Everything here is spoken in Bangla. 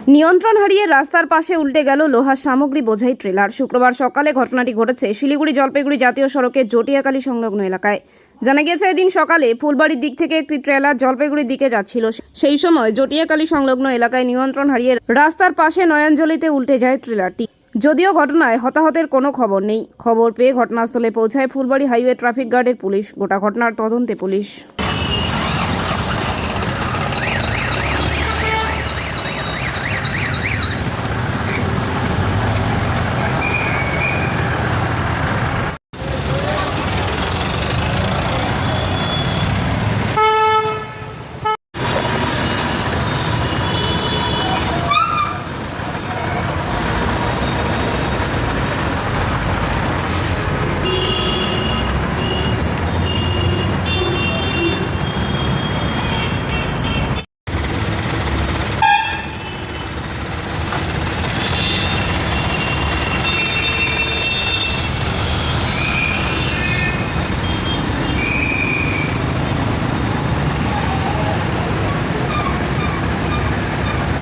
নিয়ন্ত্রণ হারিয়ে রাস্তার পাশে উল্টে গেল লোহার সামগ্রী বোঝাই ট্রেলার। শুক্রবার সকালে ঘটনাটি ঘটেছে শিলিগুড়ি জলপাইগুড়ি জাতীয় সড়কের জটিয়াকালী সংলগ্ন এলাকায়। জানা গেছে, এদিন সকালে ফুলবাড়ির দিক থেকে একটি ট্রেলার জলপাইগুড়ির দিকে যাচ্ছিল। সেই সময় জটিয়াকালী সংলগ্ন এলাকায় নিয়ন্ত্রণ হারিয়ে রাস্তার পাশে নয়নজলিতে উল্টে যায় ট্রেলারটি। যদিও ঘটনায় হতাহতের কোনো খবর নেই। খবর পেয়ে ঘটনাস্থলে পৌঁছায় ফুলবাড়ি হাইওয়ে ট্রাফিক গার্ডের পুলিশ। গোটা ঘটনার তদন্তে পুলিশ।